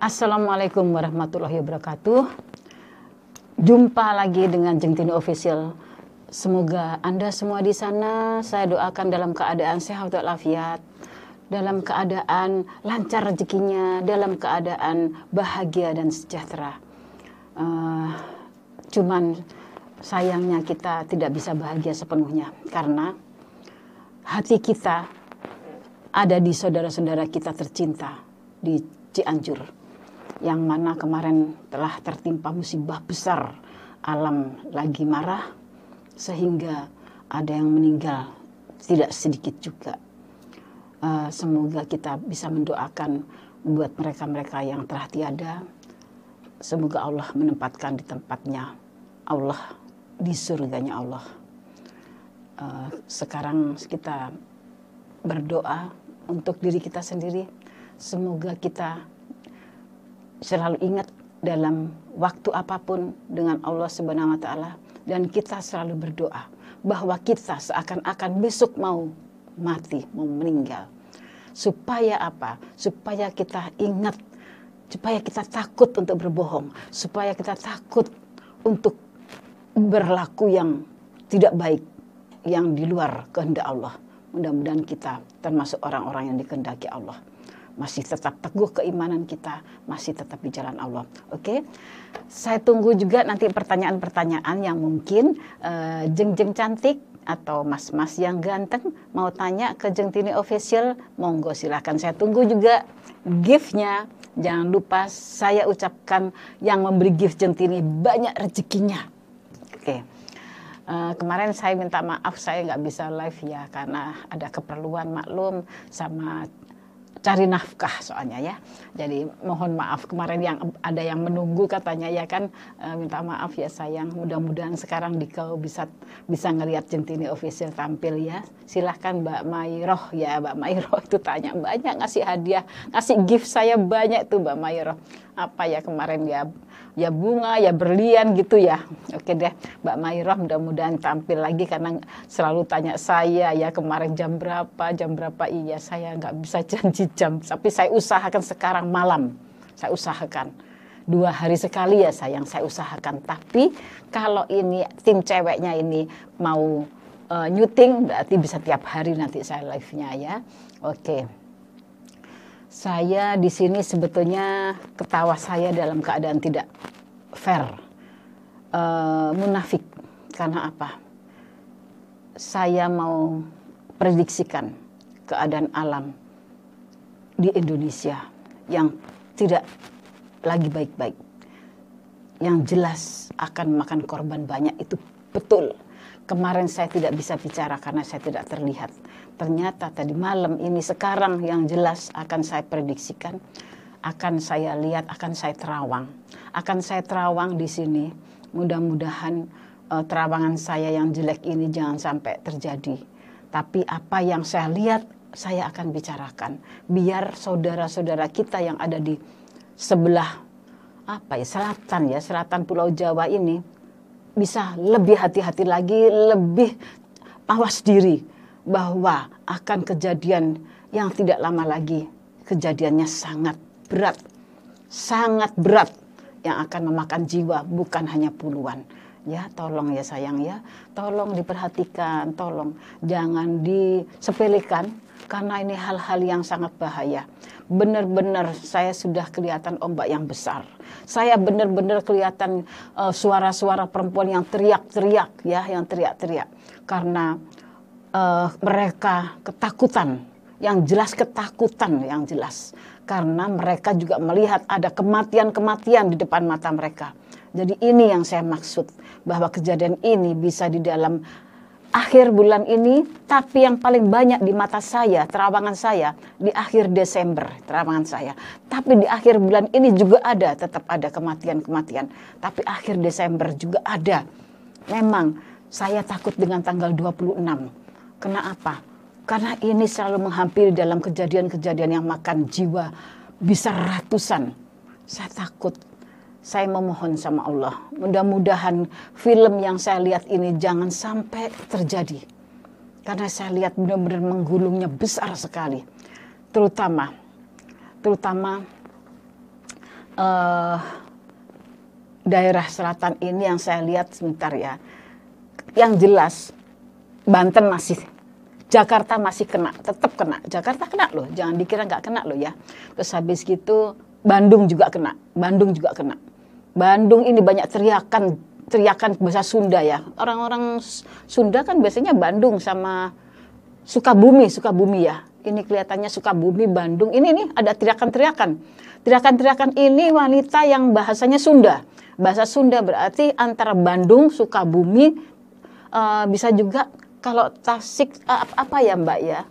Assalamualaikum warahmatullahi wabarakatuh. Jumpa lagi dengan Jeng Tini Official. Semoga Anda semua di sana, saya doakan dalam keadaan sehat walafiat, dalam keadaan lancar rezekinya, dalam keadaan bahagia dan sejahtera. Cuman sayangnya kita tidak bisa bahagia sepenuhnya karena hati kita ada di saudara-saudara kita tercinta di Cianjur, yang mana kemarin telah tertimpa musibah besar. Alam lagi marah sehingga ada yang meninggal tidak sedikit juga. Semoga kita bisa mendoakan buat mereka-mereka yang telah tiada. Semoga Allah menempatkan di tempatnya Allah, di surganya Allah. Sekarang kita berdoa untuk diri kita sendiri. Semoga kita selalu ingat dalam waktu apapun dengan Allah Subhanahu wa Ta'ala, dan kita selalu berdoa bahwa kita seakan-akan besok mau mati, mau meninggal. Supaya apa? Supaya kita ingat, supaya kita takut untuk berbohong, supaya kita takut untuk berlaku yang tidak baik, yang di luar kehendak Allah. Mudah-mudahan kita termasuk orang-orang yang dikehendaki Allah. Masih tetap teguh keimanan kita, masih tetap di jalan Allah. Oke, saya tunggu juga nanti pertanyaan-pertanyaan yang mungkin Jeng-jeng cantik atau mas-mas yang ganteng mau tanya ke Jeng Tini Official, monggo silahkan. Saya tunggu juga gift-nya. Jangan lupa saya ucapkan yang memberi gift Jeng Tini banyak rezekinya. Oke. Kemarin saya minta maaf, saya nggak bisa live ya karena ada keperluan, maklum, sama cari nafkah soalnya ya. Jadi mohon maaf kemarin yang ada yang menunggu katanya ya kan, minta maaf ya sayang. Mudah-mudahan sekarang kau bisa ngelihat Jeng Tini Official tampil ya. Silahkan Mbak Mairoh ya, Mbak Mairoh itu tanya banyak, ngasih hadiah, ngasih gift saya banyak tuh Mbak Mairoh. Apa ya kemarin ya bunga, ya berlian gitu ya. Oke deh, Mbak Mairoh mudah-mudahan tampil lagi karena selalu tanya saya ya kemarin jam berapa. Iya, saya nggak bisa janji jam, tapi saya usahakan sekarang malam. Saya usahakan 2 hari sekali ya sayang, saya usahakan. Tapi kalau ini tim ceweknya ini mau nyuting, berarti bisa tiap hari nanti saya live-nya ya. Oke. Saya di sini sebetulnya ketawa saya dalam keadaan tidak fair, munafik. Karena apa? Saya mau prediksikan keadaan alam di Indonesia yang tidak lagi baik-baik. Yang jelas akan memakan korban banyak, itu betul. Kemarin saya tidak bisa bicara karena saya tidak terlihat. Ternyata tadi malam ini sekarang yang jelas akan saya prediksikan, akan saya lihat, akan saya terawang. Akan saya terawang di sini. Mudah-mudahan terawangan saya yang jelek ini jangan sampai terjadi. Tapi apa yang saya lihat, saya akan bicarakan. Biar saudara-saudara kita yang ada di sebelah selatan Pulau Jawa ini bisa lebih hati-hati lagi, lebih awas diri bahwa akan kejadian yang tidak lama lagi, kejadiannya sangat berat yang akan memakan jiwa, bukan hanya puluhan. Ya, tolong ya sayang ya, tolong diperhatikan, tolong jangan disepelekan karena ini hal-hal yang sangat bahaya. Benar-benar saya sudah kelihatan ombak yang besar. Saya benar-benar kelihatan suara-suara perempuan yang teriak-teriak ya, yang teriak-teriak karena mereka ketakutan, yang jelas ketakutan yang jelas. Karena mereka juga melihat ada kematian-kematian di depan mata mereka. Jadi ini yang saya maksud, bahwa kejadian ini bisa di dalam akhir bulan ini, tapi yang paling banyak di mata saya, terawangan saya, di akhir Desember, terawangan saya. Tapi di akhir bulan ini juga ada, tetap ada kematian-kematian. Tapi akhir Desember juga ada. Memang saya takut dengan tanggal 26. Kenapa? Karena ini selalu menghampiri dalam kejadian-kejadian yang makan jiwa bisa ratusan. Saya takut. Saya memohon sama Allah. Mudah-mudahan film yang saya lihat ini jangan sampai terjadi. Karena saya lihat benar-benar menggulungnya besar sekali. Terutama eh, daerah selatan ini yang saya lihat sebentar ya. Yang jelas Banten masih, Jakarta masih kena, tetap kena. Jakarta kena loh, jangan dikira nggak kena loh ya. Terus habis gitu Bandung juga kena, Bandung juga kena. Bandung ini banyak teriakan bahasa Sunda ya. Orang-orang Sunda kan biasanya Bandung sama Sukabumi ya. Ini kelihatannya Sukabumi, Bandung. Ini nih ada teriakan-teriakan. Teriakan-teriakan ini wanita yang bahasanya Sunda. Bahasa Sunda berarti antara Bandung, Sukabumi, bisa juga kalau Tasik, apa ya Mbak ya?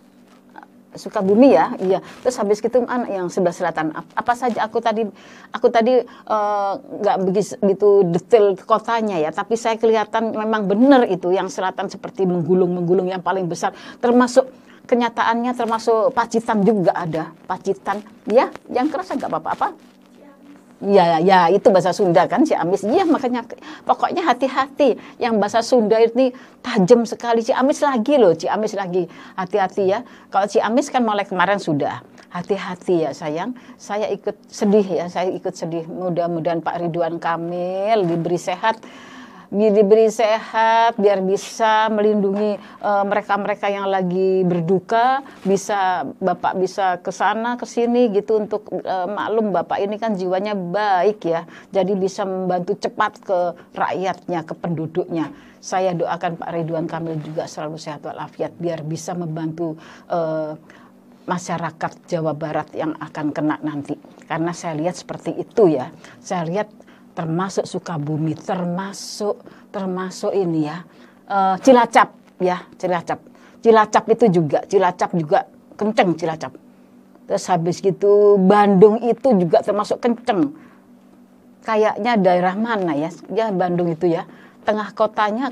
Sukabumi ya, iya. Terus habis gitu yang sebelah selatan. Apa saja aku tadi nggak begitu detail kotanya ya, tapi saya kelihatan memang benar itu yang selatan seperti menggulung yang paling besar. Termasuk kenyataannya termasuk Pacitan juga ada, Pacitan. Ya, yang kerasa nggak apa-apa. Ya itu bahasa Sunda kan, Ciamis. Iya makanya pokoknya hati-hati. Yang bahasa Sunda ini tajam sekali. Ciamis lagi loh, Ciamis lagi. Hati-hati ya. Kalau Ciamis kan mulai kemarin sudah. Hati-hati ya sayang. Saya ikut sedih ya, saya ikut sedih. Mudah-mudahan Pak Ridwan Kamil diberi sehat. Biar bisa melindungi mereka-mereka yang lagi berduka, Bapak bisa ke sana ke sini gitu untuk maklum Bapak ini kan jiwanya baik ya. Jadi bisa membantu cepat ke rakyatnya, ke penduduknya. Saya doakan Pak Ridwan Kamil juga selalu sehat walafiat biar bisa membantu masyarakat Jawa Barat yang akan kena nanti. Karena saya lihat seperti itu ya. Saya lihat termasuk Sukabumi, termasuk ini ya, Cilacap ya, Cilacap itu juga, Cilacap juga kenceng Cilacap. Terus habis gitu Bandung itu juga termasuk kenceng. Kayaknya daerah mana ya Bandung itu ya, tengah kotanya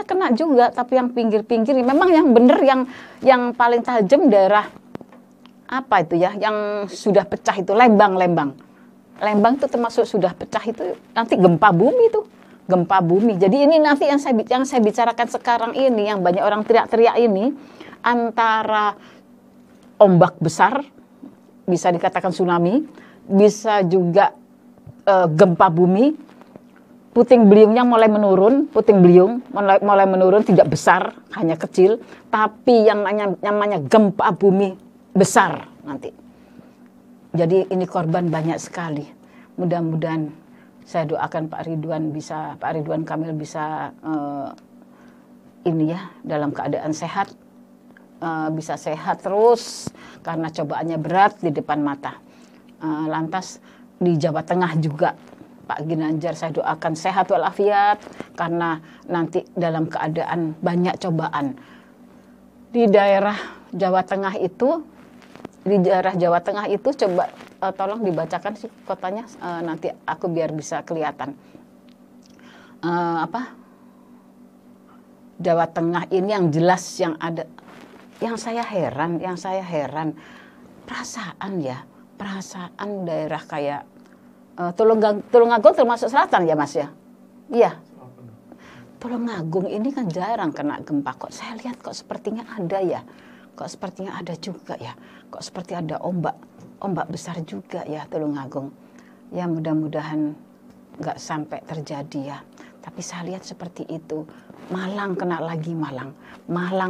kena juga, tapi yang pinggir-pinggir memang yang bener yang paling tajam daerah apa itu ya, yang sudah pecah itu Lembang itu termasuk sudah pecah itu nanti gempa bumi itu. Gempa bumi. Jadi ini nanti yang saya bicarakan sekarang ini yang banyak orang teriak-teriak ini antara ombak besar bisa dikatakan tsunami, bisa juga gempa bumi. Puting beliungnya mulai menurun, mulai menurun tidak besar, hanya kecil, tapi yang namanya gempa bumi besar nanti. Jadi ini korban banyak sekali. Mudah-mudahan saya doakan Pak Ridwan Kamil bisa ini ya dalam keadaan sehat, bisa sehat terus karena cobaannya berat di depan mata. Lantas di Jawa Tengah juga Pak Ginanjar saya doakan sehat walafiat karena nanti dalam keadaan banyak cobaan. Di daerah Jawa Tengah itu coba tolong dibacakan sih kotanya nanti aku biar bisa kelihatan. Jawa Tengah ini yang jelas yang ada yang saya heran perasaan daerah kayak Tulungagung termasuk selatan ya Mas ya? Iya. Tulungagung ini kan jarang kena gempa, kok saya lihat kok sepertinya ada ya. Kok sepertinya ada juga ya, kok seperti ada ombak besar juga ya Tulungagung. Ya mudah-mudahan nggak sampai terjadi ya. Tapi saya lihat seperti itu. Malang kena lagi Malang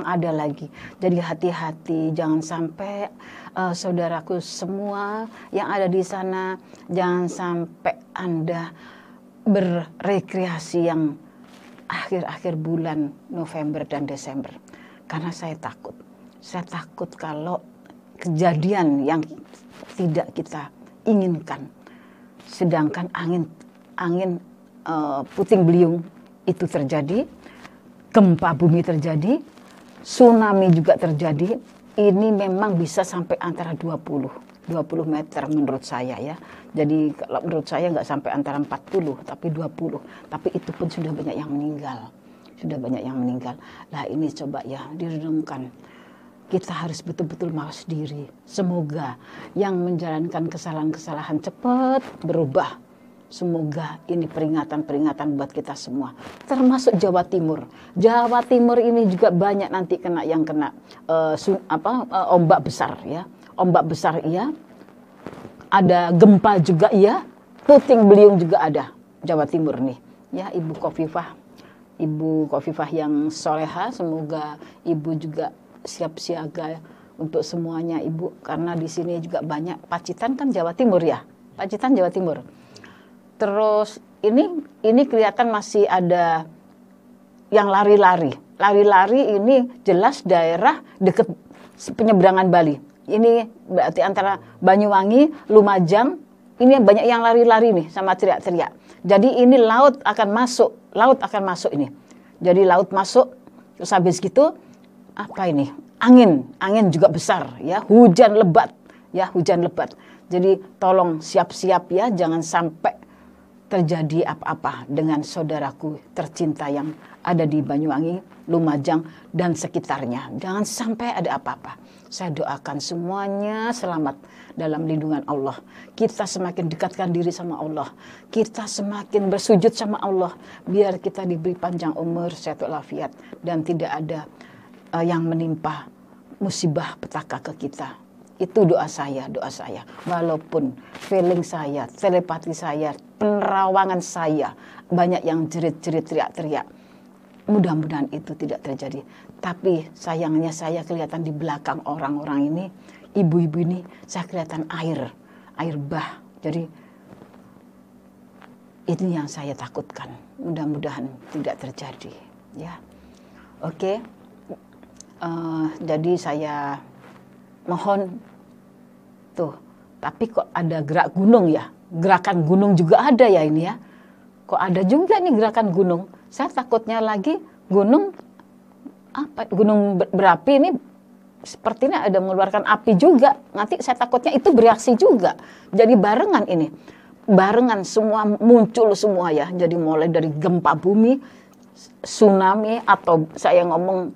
ada lagi. Jadi hati-hati, jangan sampai saudaraku semua yang ada di sana, jangan sampai Anda berrekreasi yang akhir-akhir bulan November dan Desember. Karena saya takut kalau kejadian yang tidak kita inginkan, sedangkan angin puting beliung itu terjadi, gempa bumi terjadi, tsunami juga terjadi, ini memang bisa sampai antara 20 meter menurut saya ya. Jadi kalau menurut saya nggak sampai antara 40 tapi 20, tapi itu pun sudah banyak yang meninggal. Nah ini coba ya direnungkan. Kita harus betul-betul mawas diri. Semoga yang menjalankan kesalahan-kesalahan cepat berubah. Semoga ini peringatan-peringatan buat kita semua. Termasuk Jawa Timur. Jawa Timur ini juga banyak nanti kena ombak besar ya. Ombak besar iya. Ada gempa juga iya. Puting Beliung juga ada, Jawa Timur nih. Ya, Ibu Khofifah yang soleha, semoga Ibu juga siap siaga untuk semuanya Ibu, karena di sini juga banyak. Pacitan kan Jawa Timur ya, Pacitan Jawa Timur. Terus ini kelihatan masih ada yang lari-lari ini jelas daerah dekat penyeberangan Bali. Ini berarti antara Banyuwangi, Lumajang. Ini banyak yang lari-lari nih sama teriak-teriak. Jadi ini laut akan masuk ini. Jadi laut masuk, terus habis gitu apa ini? Angin juga besar ya, hujan lebat. Jadi tolong siap-siap ya, jangan sampai terjadi apa-apa dengan saudaraku tercinta yang ada di Banyuwangi, Lumajang, dan sekitarnya. Jangan sampai ada apa-apa. Saya doakan semuanya selamat dalam lindungan Allah. Kita semakin dekatkan diri sama Allah. Kita semakin bersujud sama Allah. Biar kita diberi panjang umur, sehat walafiat, dan tidak ada yang menimpa musibah petaka ke kita. Itu doa saya. Walaupun feeling saya, telepati saya, penerawangan saya, banyak yang jerit-jerit, teriak-teriak. Mudah-mudahan itu tidak terjadi. Tapi sayangnya saya kelihatan di belakang orang-orang ini, ibu-ibu ini, saya kelihatan air bah. Jadi ini yang saya takutkan. Mudah-mudahan tidak terjadi. Ya, oke. Jadi saya mohon tuh. Tapi kok ada gerak gunung ya? Gerakan gunung juga ada ya ini ya? Kok ada juga nih gerakan gunung? Saya takutnya lagi gunung berapi ini sepertinya ada mengeluarkan api juga. Nanti saya takutnya itu bereaksi juga. Jadi barengan semua muncul semua ya. Jadi mulai dari gempa bumi, tsunami, atau saya ngomong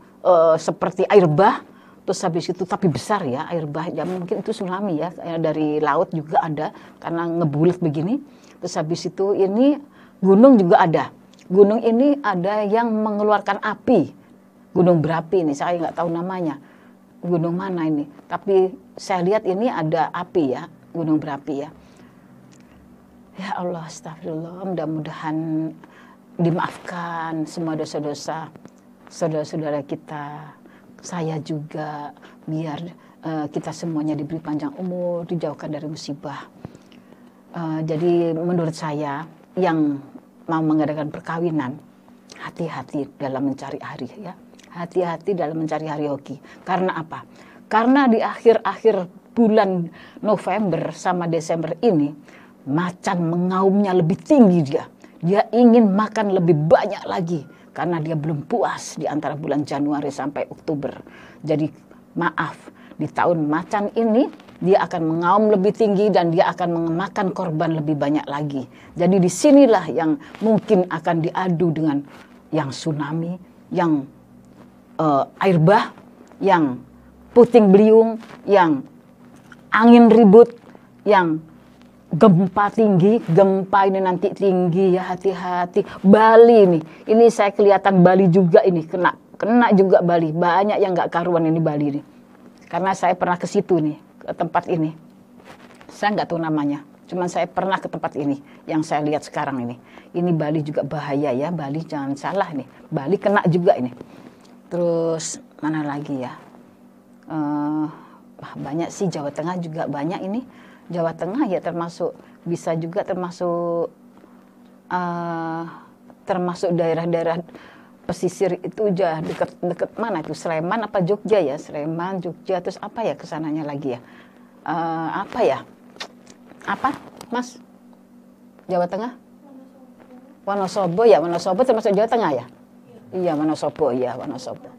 seperti air bah, terus habis itu tapi besar ya air bah, ya mungkin itu tsunami ya, dari laut juga ada karena ngebulet begini. Terus habis itu ini gunung juga ada. Gunung ini ada yang mengeluarkan api. Gunung berapi ini, saya nggak tahu namanya. Gunung mana ini? Tapi saya lihat ini ada api ya, gunung berapi ya. Ya Allah, astagfirullah. Mudah-mudahan dimaafkan semua dosa-dosa saudara-saudara kita. Saya juga, biar kita semuanya diberi panjang umur, dijauhkan dari musibah. Jadi menurut saya yang mau mengadakan perkawinan, hati-hati dalam mencari hari ya. Hati-hati dalam mencari hari hoki. Karena apa? Karena di akhir-akhir bulan November sama Desember ini, macan mengaumnya lebih tinggi dia. Dia ingin makan lebih banyak lagi. Karena dia belum puas di antara bulan Januari sampai Oktober. Jadi maaf, di tahun macan ini dia akan mengaum lebih tinggi dan dia akan memakan korban lebih banyak lagi. Jadi disinilah yang mungkin akan diadu dengan yang tsunami, yang air bah, yang puting beliung, yang angin ribut, yang gempa tinggi. Gempa ini nanti tinggi ya, hati-hati. Bali ini saya kelihatan Bali juga ini kena juga Bali. Banyak yang nggak karuan ini Bali nih. Karena saya pernah ke situ nih, ke tempat ini. Saya nggak tahu namanya, cuman saya pernah ke tempat ini yang saya lihat sekarang ini. Ini Bali juga bahaya ya, Bali jangan salah nih. Bali kena juga ini. Terus mana lagi ya? Banyak sih, Jawa Tengah juga banyak ini. Jawa Tengah ya termasuk daerah-daerah pesisir itu aja, dekat mana itu, Sleman apa Jogja ya? Sleman, Jogja, terus apa ya kesananya lagi ya? Apa Mas? Jawa Tengah? Wonosobo ya, Wonosobo termasuk Jawa Tengah ya? Iya, Wonosobo ya, Wonosobo.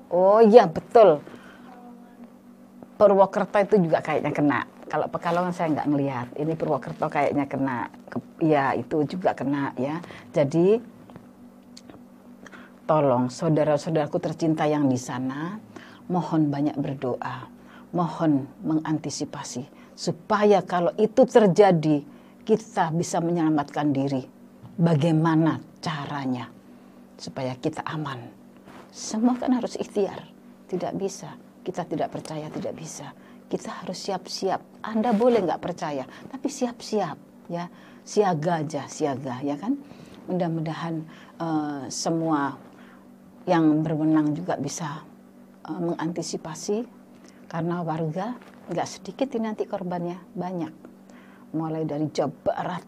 Oh iya betul. Purwokerto itu juga kayaknya kena. Kalau Pekalongan saya nggak ngelihat. Ini Purwokerto kayaknya kena. Ya itu juga kena ya. Jadi tolong saudara-saudaraku tercinta yang di sana, mohon banyak berdoa, mohon mengantisipasi supaya kalau itu terjadi kita bisa menyelamatkan diri. Bagaimana caranya supaya kita aman? Semua kan harus ikhtiar. Tidak bisa. Kita tidak percaya, tidak bisa. Kita harus siap-siap. Anda boleh nggak percaya, tapi siap-siap ya. siaga aja, siaga ya kan. Mudah-mudahan semua yang berwenang juga bisa mengantisipasi, karena warga nggak sedikit ini nanti korbannya, banyak. Mulai dari Jawa Barat,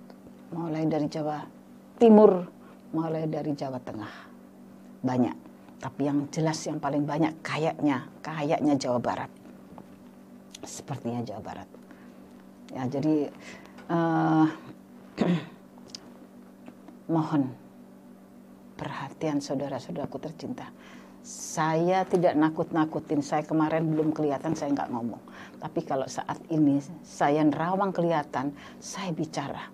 mulai dari Jawa Timur, mulai dari Jawa Tengah, banyak. Tapi yang jelas yang paling banyak kayaknya Jawa Barat. Sepertinya Jawa Barat. Ya, jadi mohon perhatian saudara-saudaraku tercinta. Saya tidak nakut-nakutin. Saya kemarin belum kelihatan, saya nggak ngomong. Tapi kalau saat ini saya nerawang kelihatan, saya bicara.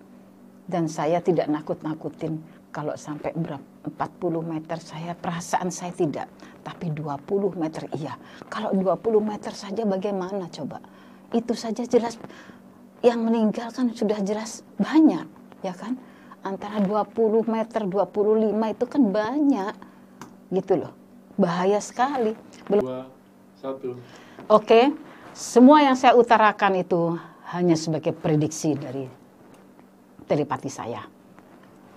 Dan saya tidak nakut-nakutin. Kalau sampai 40 meter saya, perasaan saya tidak. Tapi 20 meter iya. Kalau 20 meter saja bagaimana coba? Itu saja jelas. Yang meninggal kan sudah jelas banyak, ya kan? Antara 20 meter, 25 itu kan banyak. Gitu loh. Bahaya sekali. 2, 1. Oke, semua yang saya utarakan itu hanya sebagai prediksi dari telepati saya.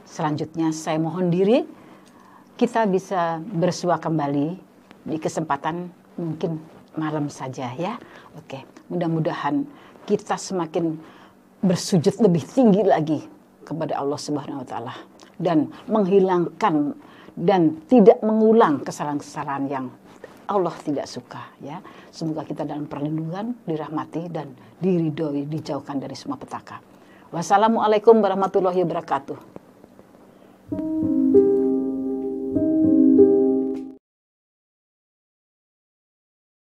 Selanjutnya saya mohon diri kita bisa bersua kembali di kesempatan mungkin malam saja ya. Oke, mudah-mudahan kita semakin bersujud lebih tinggi lagi kepada Allah Subhanahu wa taala dan menghilangkan dan tidak mengulang kesalahan-kesalahan yang Allah tidak suka ya. Semoga kita dalam perlindungan, dirahmati dan diridhoi, dijauhkan dari semua petaka. Wassalamualaikum warahmatullahi wabarakatuh.